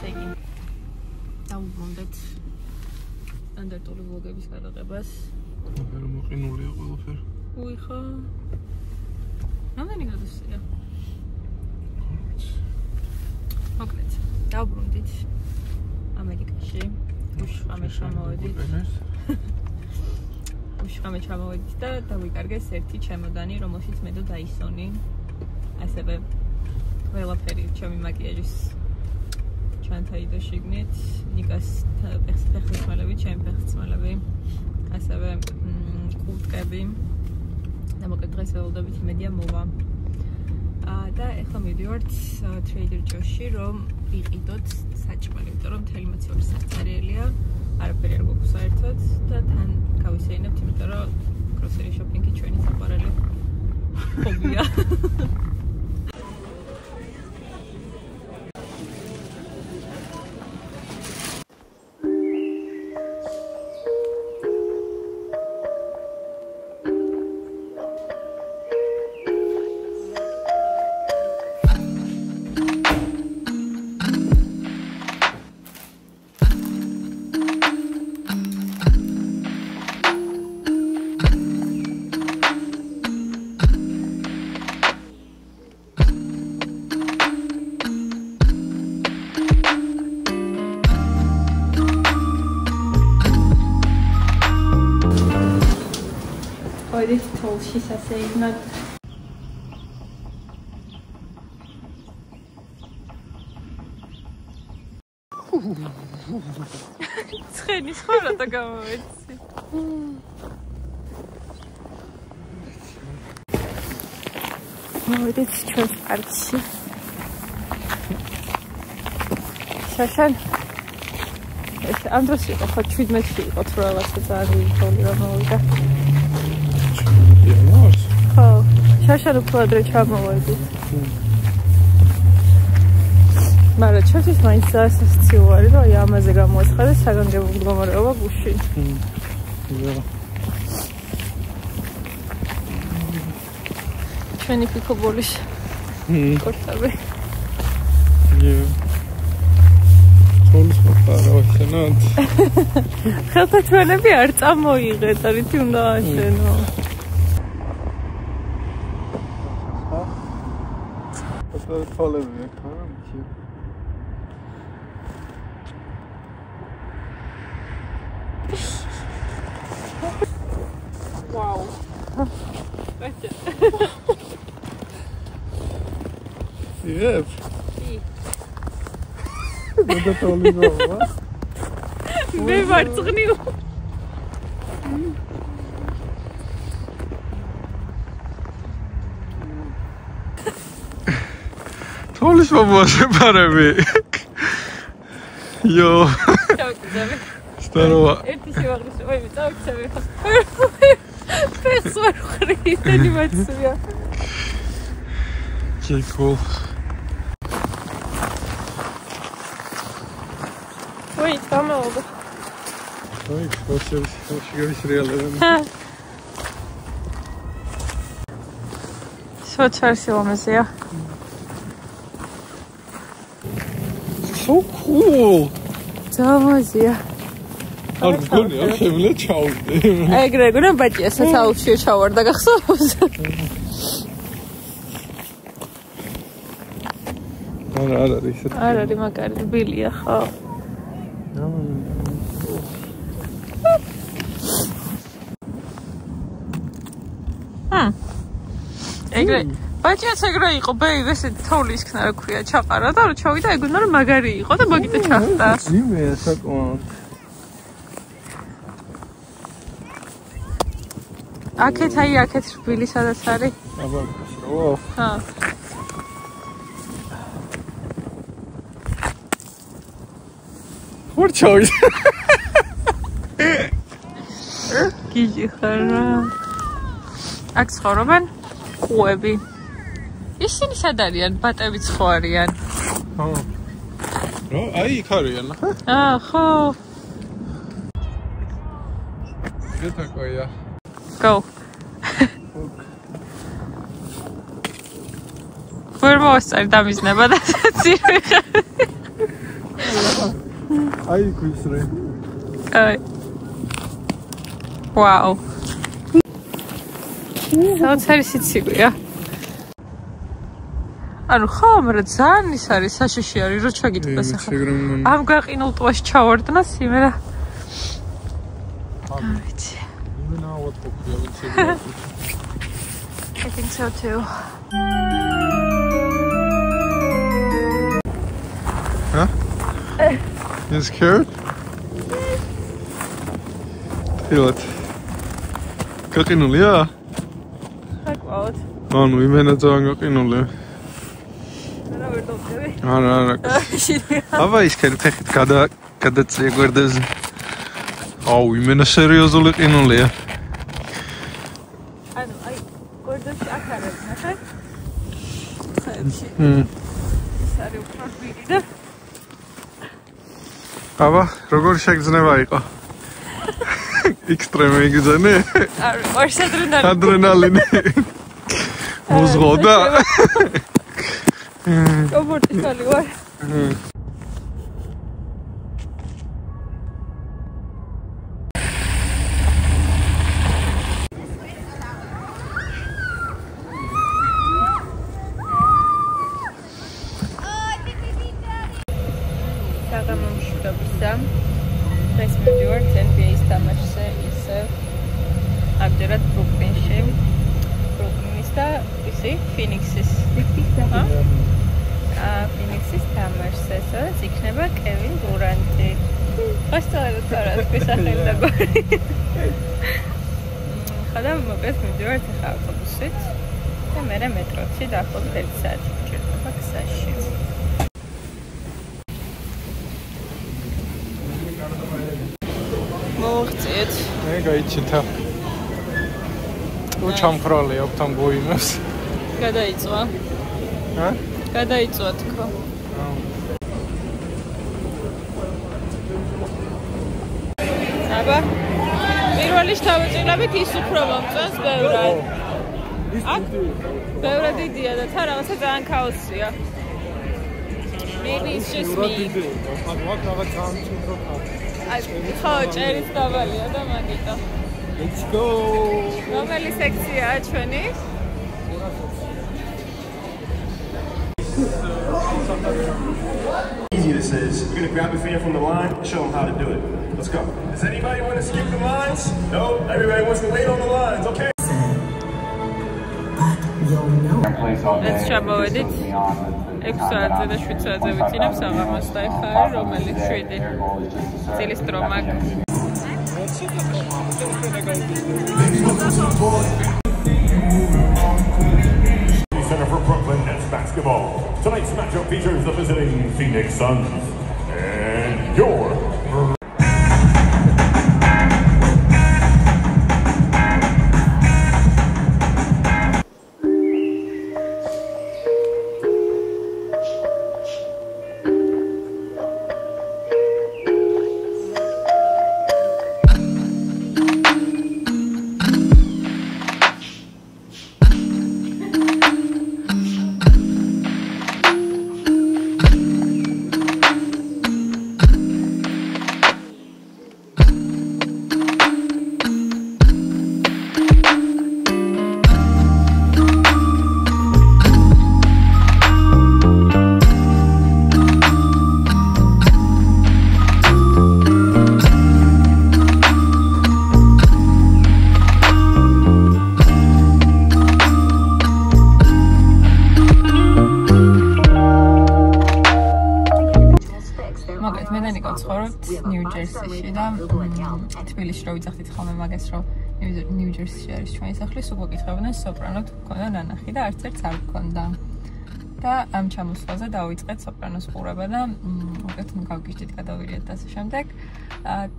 Segi. Დავუბრუნდეთ სტანდარტული ვლოგების გადაღებას. ვერ მოყინულია ყველაფერი. უი ხო. რამდენი გრადუსია? მოკლედ, დავუბრუნდით ამერიკაში. უშხამე ჩამოვედით და დავიკარგეს ერთი ჩემოდანი, რომელშიც მე და დაისონი. ასევე ყველაფერი ჩემი მაკიაჟის ჩანთაიდო შიგნით, ნიკას ფეხსაცმელები, ჩემი ფეხსაცმელები, ასევე კურტკები და მოკლედ დღეს ველოდებით იმედია მოვა. და ეხლა მივდივართ Trader Joe's-ში, რომ ვიყიდოთ საჭმელი, იმიტომ რომ მთელი მოცივარი საწერელია, არაფერი არ გვაქვს საერთოდ და თან გავისეინებთ, იმიტომ რომ grocery shopping-ი ჩვენი საყვარელი ჰობია. This tall, she's a safe not. Ცხენი ხარა და გამოვეცი. მოვიდეთ ჩვენს პარკში. შაშან ეს ამ დროს იყო ხო 17-ში იყო თუ რაღაცა ძალიან თოვლი რომ მოვიდა. ხო, შაშან უფრო ადრე ჩამოვედით. მაგრამ ჩვენთვის მაინც სასაცილო არის, რომ აი ამაზე გამოაცხადეს საგანგებო მდგომარეობა გუშინ. ჩვენი პიკობოლის კორტები. თოლის მოყარა ვაშენოთ. ხელთათვალები არ წამოიღეთ, არითი უნდა აშენო. Follow me, can't you? Wow. That's it. Yeah. That's all you know, what? Maybe I'm new. თოლის მომაშე პარები. Yo. Старова. ერთი შევაღრიშო, ვაიმე, წავიქცევი. ფეხს ვარ ხრი, ანიმაცია. Cool. Wait, come over. Wait, what's your real? What's your museum? So cool. Damazia. Შემიძლია ჩავდე. ეგრე გონა ბაჭია საცალში ჩავარდა გახსოვს. არა არის ისეთი. არ არის მაგარი რბილია ხო? ეგრე ბაჭიაც ეგრე იყო, ბეიბ ესეთი თოვლის ქნა რა ქვია, ჩაყარა და რა ჩავიდა, ეგონა რომ მაგარი იყო და მაგიტო ჩახტა. ძიმეა საკმაოდ. აქეთ აი აქეთ რბილი სადაც არის. აბა, რო. ჰა. ვორჩოი. გიჟი ხარა. აქ ცხოვრობენ ხუები. ისინი სად არიან? ბატებიც ხო არიან? ხო. რა, აი იქ არიან, ხა? ხო. გეთაკოია. Go. ვერ მოვასწარი დამიზნება და ცირე აი ქვისრე. აი. ვაუ. საოცარი სიცივეა. ანუ ხო, მაგრამ ძალიან ის არის საშიში არის, რო ჩაგიტყვეს ახლა. ამ გაყინულ ტბაში ჩავარდნა სიმერა. ვიცი. I think so too. Huh? You scared? Feel it. გაყინულია? საკმაოდ. ანუ იმენა ძალიან გაყინულია. რა ვერ დავწევი? არა. აბა ის ფეხით გადაწია გვერდაზე. აუ, იმენა სერიოზული ყინულია. ანუ აი გვერდებში აქ არის, ნახე? ხეებში. ის არის უფრო რბილი და აბა, როგორ შეგრძნება იყო? ექსტრემი იგზავნე? არა, ორს ადრენალინი. ადრენალინი. მოზღოდა. კომფორტი ხალი ვარ. საღამომშვიდობისა. დღეს მივდივართ NBA-ის თამაშზე ისე ამჯერად ბრუკლინში. ბრუკლინის და ისი ფინიქსის. ფინიქსის თამაშზე, სადაც იქნება კევინ დურანტი. ხასწორად არა, გასახელი და გორი. ხოდა მოკლედ მივდივართ ახლა ავტობუსით და მერე მეტროთი დაახლოებით 1 საათი გჭირდება გზაში. მოხწიეთ. მე გაიჩინთა. უჩამქრალი აქვს ამ გოინას. გადაიწვა. ჰა? გადაიწვა თქო. აბა პირველი შთაბეჭდილებით ის უფრო მომწონს ბევრად. აქ ბევრად დიდია და თან რაღაცა ძალიან ქაოსია. Maybe it's just me. აი, ხო, ჭერის დავალია და მაგიტო. Let's go. რომელი სექციაა ჩვენი? Easy this is. We're going to grab a fan from the line and show them how to do it. Let's go. Does anybody want to skip the lines? No? Everybody wants to wait on the lines, okay? Let's ჩამოვედით. 6 საათზე და 7 საათზე ვიცინებ საღამოს და ეხლა რომელი 7 წილის დრომა. Center for Brooklyn Nets basketball. Tonight's matchup features the visiting Phoenix Suns and your ნიუ-ჯერსიში და თბილისში რო ვიძახდით ხოლმე მაგას რომ ნიუ-ჯერსიში არის ჩვენი სახლი, სულ გეკითხებოდნენ სოპრანო თუ გქონდა ნანახი და არც ერთს არ გქონდა. და ამ ჩამოსვლაზე დავიწყეთ სოპრანოს ყურება და უკეთ გავგიჟდით, გადავირიეთ და ასე შემდეგ.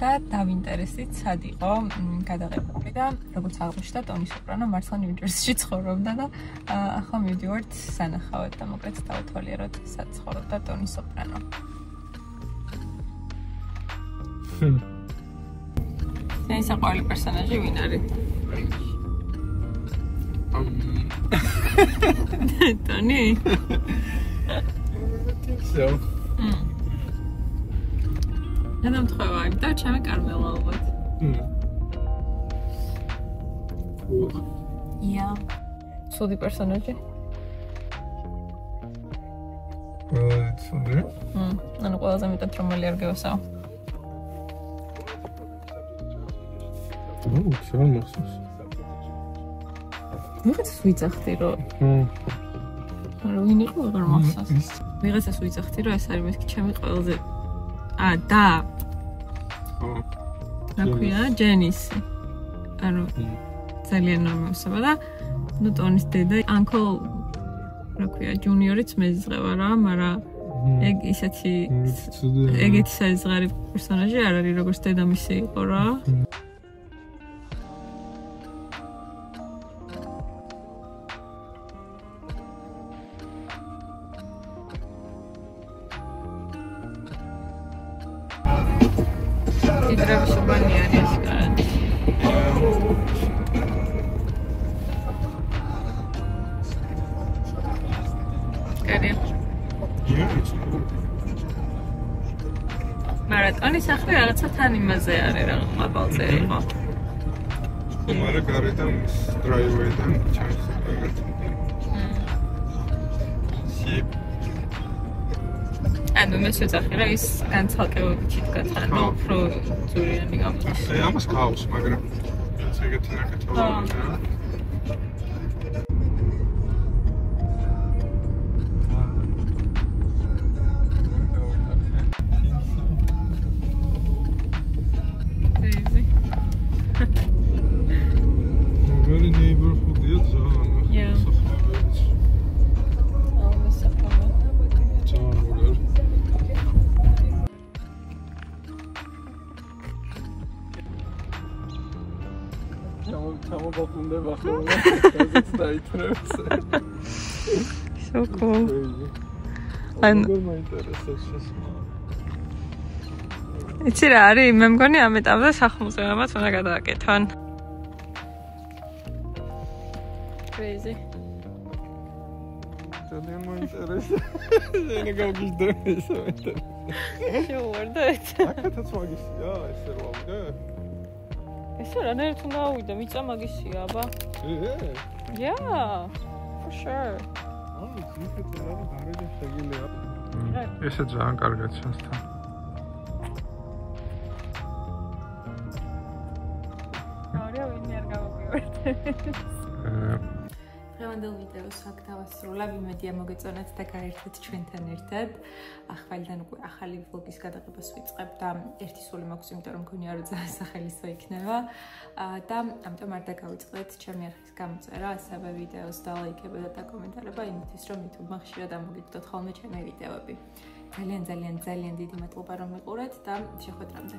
და დავინტერესდით, სად იყო გადაღებული და როგორც აღმოჩნდა, ტონი სოპრანო მართლა ნიუ-ჯერსიში ცხოვრობდა და ახლა მივდივართ სანახავად და მოკლედ დავთვალიეროთ, სად ცხოვრობდა ტონი სოპრანო. ეს საყვარელი პერსონაჟი ვინ არის? Tony? I think so. And I'm trying to check my caramel over. Cool. Yeah. So the personage? Well, it's on there. And it was a bit of trouble here, so. Oh, it's almost. ვიღაცა ვიძახდი რომ ვინ იყო აღარ მახსოვს ვიღაცას ვიძახდი რომ ეს არის მეთქი ჩემი ყველაზე და რა ქვია ჯენისი ანუ ძალიან ნორმალსება და ნუ ტონის დედა uncle რა ქვია ჯუნიორიც მეზღება რა მაგრამ ეგ ისეთი ეგეთი საზღარი პერსონაჟი არ არის როგორც დედამისი იყო რა მარატონის ახლა რაღაცა თან იმაზე არის რა ყაბალზე იყო. მაგრამ გარედან დრაივერიდან ჩანს რაღაც. ანუ მე შეძახი რა ის განცალკევებით თითქოს ანუ უფრო ძურიანი გამოდის. ამას ქაოს, მაგრამ ეგეთი ნაკეთობაა. So cool. And იცი რა არის? მე მგონი ამ ეტაპზე სახლ-მუზეუმად უნდა გადააკეთონ. Crazy. ძალიან მოინტერესა. ზენა გავგიჟდები ისე მეტად. შევარდეთ. აკეთაც მაგისია, ესე რა ვიდე? ესე რანაირად უნდა ავიდე, მიწა მაგისია, აბა. Yeah, for sure. ესე ძალიან კარგად ჩანს თან. დღევანდელ ვიდეოს აქ დავასრულებ, იმედია მოგეწონათ და გაერთეთ ჩვენთან ერთად. ახალიდან უკვე ახალი ვლოგის გადაღებას ვიწყებ და ერთი სული მაქვს, იმიტომ რომ მგონია რომ ძალიან სახელისო იქნება. და ამიტომ არ დაგავიწყდეთ ჩემი არხის გამოწერა, ასევე ვიდეოს და ლაიქება და კომენტარება იმისთვის, რომ YouTube-მა ხშირად ამოგიგდოთ ხოლმე ჩემი ვიდეოები. ძალიან დიდი მადლობა რომ მიყურეთ და შეხვედრამდე.